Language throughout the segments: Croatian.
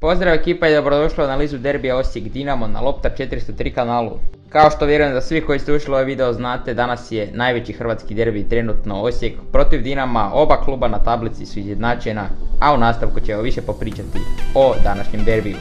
Pozdrav ekipa i dobrodošli u analizu derbija Osijek Dinamo na Lopta 403 kanalu. Kao što vjerujem da svi koji ste ušli u ovaj video znate, danas je najveći hrvatski derbi trenutno Osijek protiv Dinama, oba kluba na tablici su izjednačena, a u nastavku ćemo više popričati o današnjem derbiju.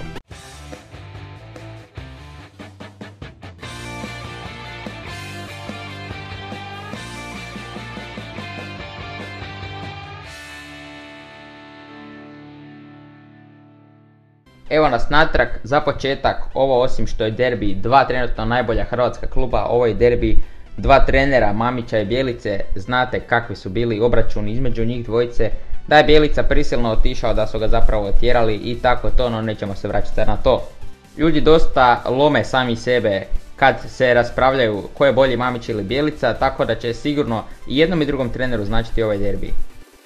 Evo nas natrag, za početak, ovo osim što je derbi dva trenutno najbolja hrvatska kluba, ovo je derbi dva trenera, Mamića i Bjelice. Znate kakvi su bili obračuni između njih dvojice, da je Bjelica prisilno otišao, da su ga zapravo otjerali i tako to, no nećemo se vraćati na to. Ljudi dosta lome sami sebe kad se raspravljaju ko je bolji, Mamić ili Bjelica, tako da će sigurno i jednom i drugom treneru značiti ovaj derbi.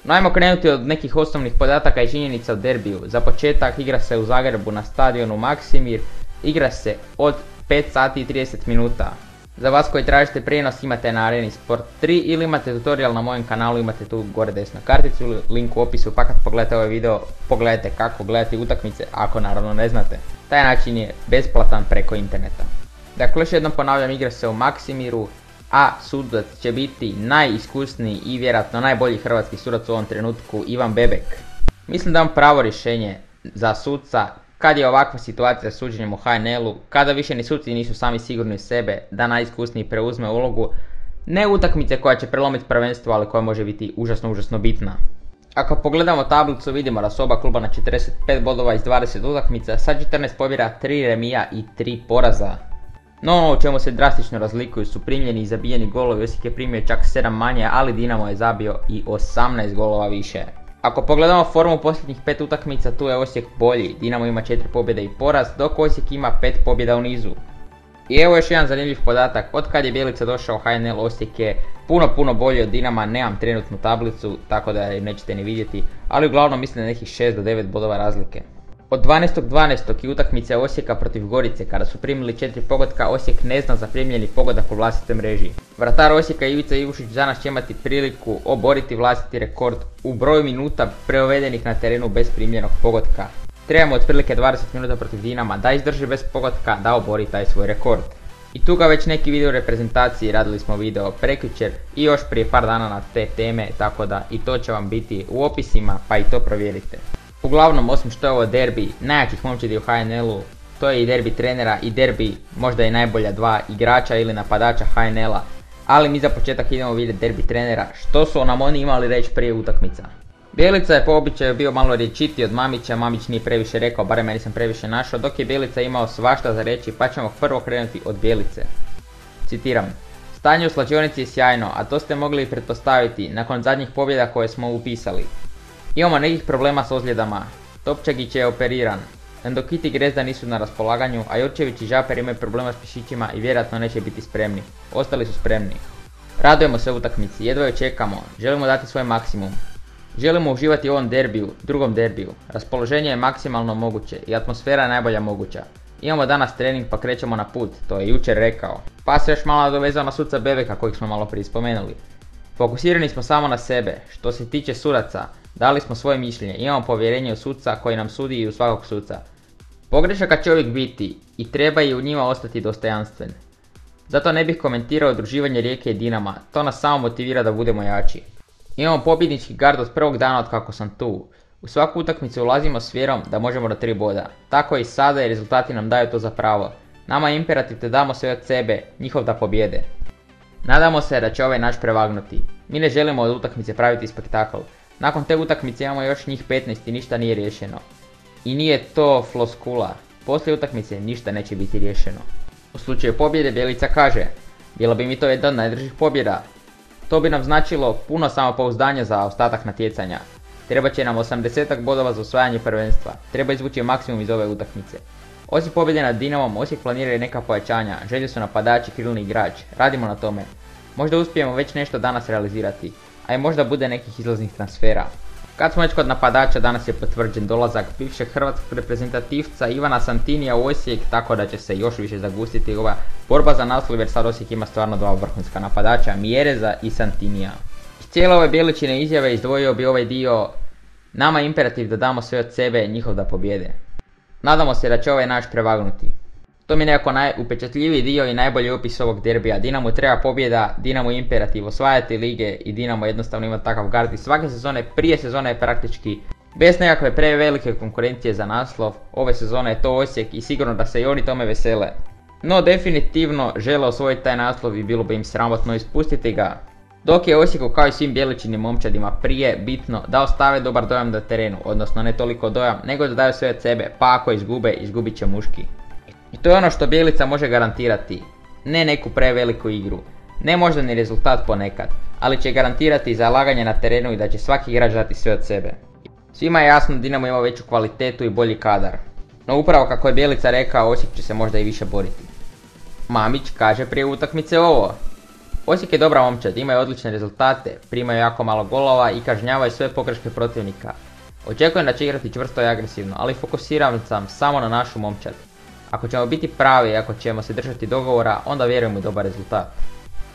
No ajmo krenuti od nekih osnovnih podataka i činjenica o derbiju. Za početak igra se u Zagrebu na stadionu Maksimir, igra se od 5 sati i 30 minuta. Za vas koji tražite prijenos imate na Areni Sport 3 ili imate tutorial na mojem kanalu, imate tu gore desnu karticu, link u opisu, pa kad pogledate ovaj video pogledajte kako gledati utakmice ako naravno ne znate. Taj način je besplatan preko interneta. Dakle, još jednom ponavljam, igra se u Maksimiru, a sudac će biti najiskusniji i vjerojatno najbolji hrvatski sudac u ovom trenutku, Ivan Bebek. Mislim da je on pravo rješenje za suca kad je ovakva situacija s suđenjem u HNL-u, kada više ni suci nisu sami sigurni u sebe, da najiskusniji preuzme ulogu, ne utakmice koja će prelomiti prvenstvo, ali koja može biti užasno bitna. Ako pogledamo tablicu vidimo da su oba kluba na 45 bodova iz 20 utakmica sa 14 pobjeda, 3 remija i 3 poraza. No ono u čemu se drastično razlikuju su primljeni i zabijeni golovi. Osijek je primio čak 7 manje, ali Dinamo je zabio i 18 golova više. Ako pogledamo formu posljednjih 5 utakmica, tu je Osijek bolji. Dinamo ima 4 pobjede i poraz, dok Osijek ima 5 pobjeda u nizu. I evo još jedan zanimljiv podatak, od kad je Bjelica došao u HNL, Osijek je puno bolji od Dinama. Nemam trenutnu tablicu, tako da je nećete ni vidjeti, ali uglavnom mislim na nekih 6 do 9 bodova razlike. Od 12.12. i utakmice Osijeka protiv Gorice, kada su primili 4 pogotka, Osijek ne zna za primljeni pogodak u vlastitoj mreži. Vratar Osijeka Ivica Ivušić danas će imati priliku oboriti vlastiti rekord u broju minuta provedenih na terenu bez primljenog pogotka. Trebamo otprilike 20 minuta protiv Dinama da izdrži bez pogotka, da obori taj svoj rekord. I tu ga već neki video reprezentaciji, radili smo video prekjučer i još prije par dana na te teme, tako da i to će vam biti u opisima, pa i to provjerite. Uglavnom, osim što je ovo derbi najjačih momčadi u HNL-u, to je i derbi trenera i derbi možda i najbolja dva igrača ili napadača HNL-a, ali mi za početak idemo vidjeti derbi trenera, što su nam oni imali reći prije utakmica. Bjelica je po običaju bio malo rječitiji od Mamića, Mamić nije previše rekao, barem ja nisam previše našao, dok je Bjelica imao svašta za reći, pa ćemo prvo krenuti od Bjelice. Citiram: stanje u slačionici je sjajno, a to ste mogli i pretpostaviti nakon zadnjih pobjeda koje smo upisali. Imamo nekih problema s ozljedama, Topčagić je operiran, Endokit i Grezda nisu na raspolaganju, a Jurčević i Žaper imaju problema s pišićima i vjerojatno neće biti spremni. Ostali su spremni. Radujemo se utakmici, jedva ju čekamo, želimo dati svoj maksimum. Želimo uživati u ovom derbiju, drugom derbiju. Raspoloženje je maksimalno moguće i atmosfera je najbolja moguća. Imamo danas trening pa krećemo na put, to je jučer rekao. Pa se još malo nadovezao na suca Bebeka kojeg smo malo prije spomenuli. Fokusirani smo samo na sebe. Što se tiče sudaca, dali smo svoje mišljenje, imamo povjerenje u suca koji nam sudi i u svakog suca. Pogrešaka će uvijek biti i treba i u njima ostati dostojanstven. Zato ne bih komentirao udruživanje Rijeke i Dinama, to nas samo motivira da budemo jači. Imamo pobjednički gard od prvog dana od kako sam tu. U svaku utakmicu ulazimo s vjerom da možemo do 3 boda. Tako i sada i rezultati nam daju to za pravo. Nama je imperativ da damo sve od sebe, njihov da pobjede. Nadamo se da će ovaj naš prevagnuti. Mi ne želimo od utakmice praviti spektakl. Nakon te utakmice imamo još njih 15 i ništa nije riješeno. I nije to floskula. Poslije utakmice ništa neće biti riješeno. U slučaju pobjede Bjelica kaže: bila bi mi to jedna od najdržih pobjeda. To bi nam značilo puno samopouzdanja za ostatak natjecanja. Treba će nam 80 bodova za osvajanje prvenstva. Treba izvući maksimum iz ove utakmice. Osim pobjede nad Dinamom, Osijek planira i neka pojačanja. Želje su napadači, krilni igrač. Radimo na tome. Možda uspijemo već nešto danas realizirati, a i možda bude nekih izlaznih transfera. Kad smo već kod napadača, danas je potvrđen dolazak bivšeg hrvatskog reprezentativca Ivana Santinija u Osijek, tako da će se još više zagustiti ova borba za naslov, jer sad Osijek ima stvarno dva vrhunska napadača, Mjereza i Santinija. Iz cijele ove Bjeličine izjave izdvojio bi ovaj dio: nama je imperativ da damo sve od sebe, njihov da pobjede. Nadamo se da će ovaj naš prevagnuti. To mi je nekako najupečatljiviji dio i najbolji opis ovog derbija. Dinamo treba pobjeda, Dinamo imperativ osvajati lige i Dinamo jednostavno ima takav gard i svake sezone, prije sezone je praktički bez nekakve prevelike konkurencije za naslov. Ove sezone je to Osijek i sigurno da se i oni tome vesele. No definitivno žele osvojiti taj naslov i bilo bi im sramotno ispustiti ga. Dok je Osijeku kao i svim Bjeličinim momčadima prije bitno da ostave dobar dojam na terenu, odnosno ne toliko dojam nego da daju sve od sebe, pa ako izgube, izgubit će muški. I to je ono što Bjelica može garantirati, ne neku preveliku igru, ne možda ni rezultat ponekad, ali će garantirati zalaganje na terenu i da će svaki igrač dati sve od sebe. Svima je jasno da Dinamo ima veću kvalitetu i bolji kadar, no upravo kako je Bjelica rekao, Osijek će se možda i više boriti. Mamić kaže prije utakmice ovo: Osijek je dobra momčad, imaju odlične rezultate, primaju jako malo golova i kažnjavaju sve pogreške protivnika. Očekujem da će igrati čvrsto i agresivno, ali fokusiran sam samo na našu momčad. Ako ćemo biti pravi i ako ćemo se držati dogovora, onda vjerujem u dobar rezultat.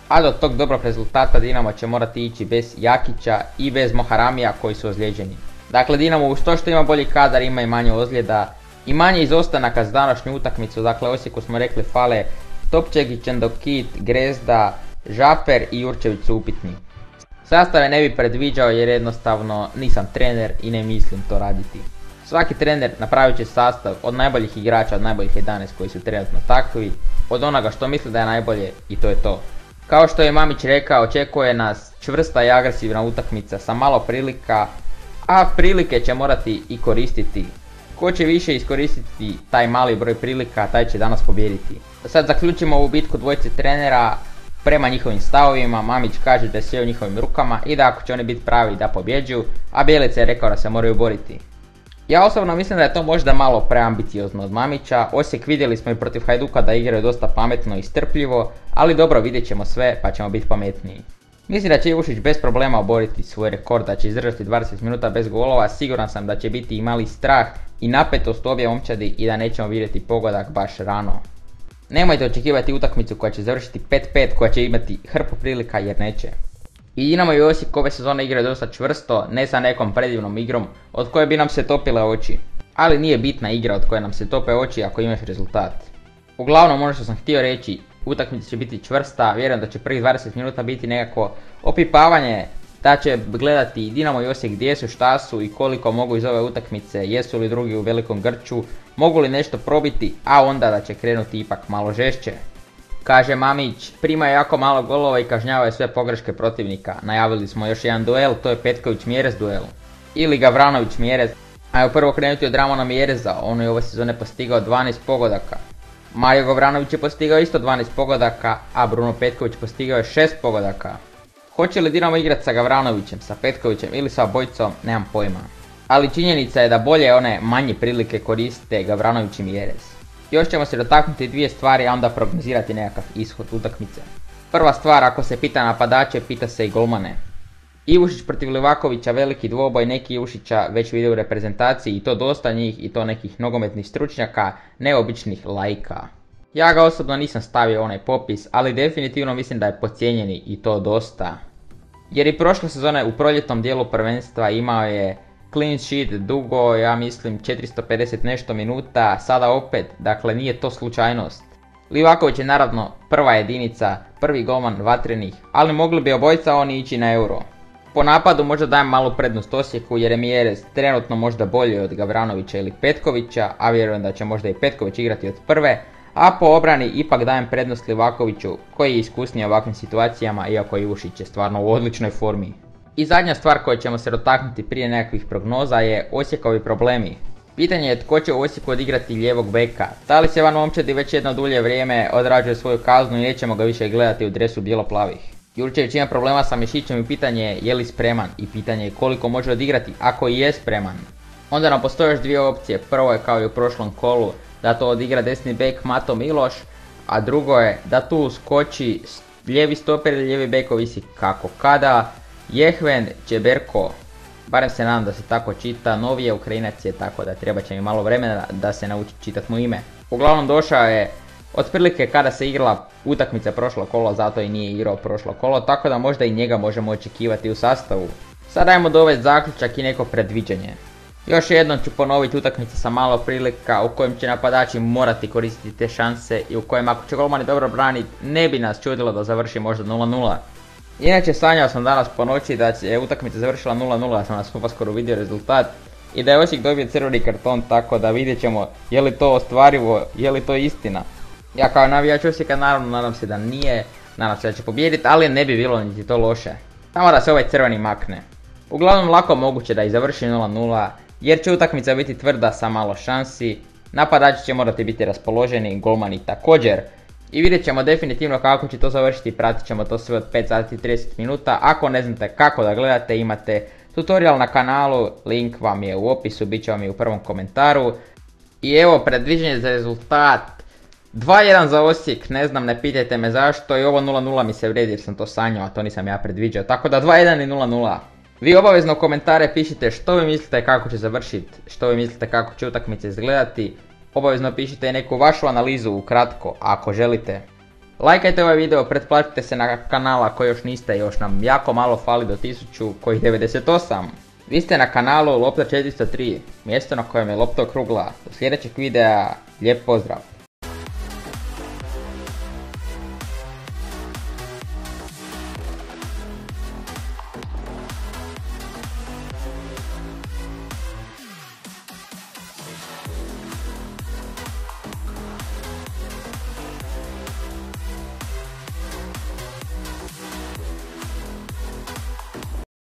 A do tog dobrog rezultata Dinamo će morati ići bez Jakića i bez Moharamija koji su ozlijeđeni. Dakle, Dinamo uz to što ima bolji kadar ima i manje ozljeda i manje izostanaka za današnju utakmicu. Dakle, Osijeku smo rekli fale Topčegić, Ndokit, Grezda, Žaper i Jurčević su upitni. Sastave ne bi predviđao jer jednostavno nisam trener i ne mislim to raditi. Svaki trener napravit će sastav od najboljih igrača, od najboljih 11 koji su trenutno takvi, od onoga što misli da je najbolje i to je to. Kao što je Mamić rekao, očekuje nas čvrsta i agresivna utakmica sa malo prilika, a prilike će morati i koristiti. Ko će više iskoristiti taj mali broj prilika, taj će danas pobijediti. Sad zaključimo ovu bitku dvojice trenera prema njihovim stavovima. Mamić kaže da je sve u njihovim rukama i da ako će oni biti pravi da pobjeđuju, a Bjelica je rekao da se moraju boriti. Ja osobno mislim da je to možda malo preambiciozno od Mamića. Osijek vidjeli smo i protiv Hajduka da igraju dosta pametno i strpljivo, ali dobro, vidjet ćemo sve pa ćemo biti pametniji. Mislim da će Ivušić bez problema oboriti svoj rekord, da će izdržati 20 minuta bez golova. Siguran sam da će biti i mali strah i napetost u obje momčadi i da nećemo vidjeti pogodak baš rano. Nemojte očekivati utakmicu koja će završiti 5-5, koja će imati hrpu prilika jer neće. I Dinamo i Osijek ove sezone igraju dosta čvrsto, ne sa nekom predivnom igrom od koje bi nam se topile oči. Ali nije bitna igra od koje nam se tope oči ako imaš rezultat. Uglavnom ono što sam htio reći, utakmica će biti čvrsta, vjerujem da će prvih 20 minuta biti nekako opipavanje, da će gledati Dinamo i Osijek gdje su, šta su i koliko mogu iz ove utakmice, jesu li drugi u velikom grču, mogu li nešto probiti, a onda da će krenuti ipak malo žešće. Kaže Mamić, primaju jako malo golova i kažnjavaju sve pogreške protivnika. Najavili smo još jedan duel, to je Petković-Mjerez duel. Ili Gavranović-Mjerez. Ajmo prvo krenuti od Ramona Mjereza, on je ove sezone postigao 12 pogodaka. Mario Gavranović je postigao isto 12 pogodaka, a Bruno Petković postigao je 6 pogodaka. Hoće li Dinamo igrati sa Gavranovićem, sa Petkovićem ili sa obojicom, nemam pojma. Ali činjenica je da bolje one manje prilike koriste Gavranović i Mjerez. Još ćemo se dotaknuti dvije stvari, a onda prognozirati nekakav ishod utakmice. Prva stvar, ako se pita napadače, pita se i golmane. Ivušić protiv Livakovića, veliki dvoboj, neki Ivušića već vide u reprezentaciji i to dosta njih i to nekih nogometnih stručnjaka, neobičnih laika. Ja ga osobno nisam stavio onaj popis, ali definitivno mislim da je podcijenjeni i to dosta. Jer i prošle sezone u proljetnom dijelu prvenstva imao je clean sheet dugo, ja mislim 450 nešto minuta, sada opet, dakle nije to slučajnost. Livaković je naravno prva jedinica, prvi golman vatrenih, ali mogli bi obojica oni ići na Euro. Po napadu možda dajem malu prednost Osijeku jer je Mjerez trenutno možda bolji od Gavranovića ili Petkovića, a vjerujem da će možda i Petković igrati od prve, a po obrani ipak dajem prednost Livakoviću koji je iskusniji u ovakvim situacijama, iako Ivušić je stvarno u odličnoj formi. I zadnja stvar koju ćemo se dotaknuti prije nekakvih prognoza je Osijekovi problemi. Pitanje je tko će u Osijeku odigrati lijevog beka. Da li se Van Momčadi već jedno dulje vrijeme odrađuje svoju kaznu i nećemo ga više gledati u dresu bijelo-plavih. Jurčević ima problema sa Mišićem i pitanje je li spreman i pitanje je koliko može odigrati ako i je spreman. Onda nam postoje još dvije opcije, prvo je kao i u prošlom kolu da to odigra desni bek Mato Miloš, a drugo je da tu skoči lijevi stoper ili lijevi bek, ovisi kako kada, Jehven Čeberko. Barem se nadam da se tako čita, novi je Ukrajinac je, tako da treba će mi malo vremena da se nauči čitati mu ime. Uglavnom došao je otprilike kada se igrala utakmica prošlo kolo, zato i nije igrao prošlo kolo, tako da možda i njega možemo očekivati u sastavu. Sad ajmo dovesti zaključak i neko predviđanje. Još jednom ću ponoviti, utakmica sa malo prilika u kojem će napadači morati koristiti te šanse i u kojem ako će golmani dobro braniti ne bi nas čudilo da završi možda 0-0. Inače sanjao sam danas po noći da je utakmica završila 0-0, ja sam nas uskoro vidio rezultat i da je Osijek dobio crveni karton, tako da vidjet ćemo je li to ostvarivo, je li to istina. Ja kao navijač Osijeka naravno nadam se da nije, nadam se da će pobijediti, ali ne bi bilo niti to loše. Samo da se ovaj crveni makne. Uglavnom lako moguće da i završi 0-0, jer će utakmica biti tvrda sa malo šansi, napadači će morati biti raspoloženi, golmani također. I vidjet ćemo definitivno kako će to završiti, pratit ćemo to sve od 5 sati i 30 minuta. Ako ne znate kako da gledate, imate tutorial na kanalu, link vam je u opisu, bit će vam i u prvom komentaru. I evo predviđanje za rezultat, 2-1 za Osijek, ne znam, ne pitajte me zašto, i ovo 0-0 mi se vredi jer sam to sanjao, a to nisam ja predviđao, tako da 2-1 i 0-0. Vi obavezno u komentare pišite što vi mislite kako će završiti, što vi mislite kako će utakmice izgledati. Obavezno pišite i neku vašu analizu ukratko, ako želite. Lajkajte ovaj video, pretplatite se na kanal ako još niste, još nam jako malo fali do 1000, kojih 98. Vi ste na kanalu Lopta 403, mjesto na kojem je lopta okrugla. Do sljedećeg videa, lijep pozdrav!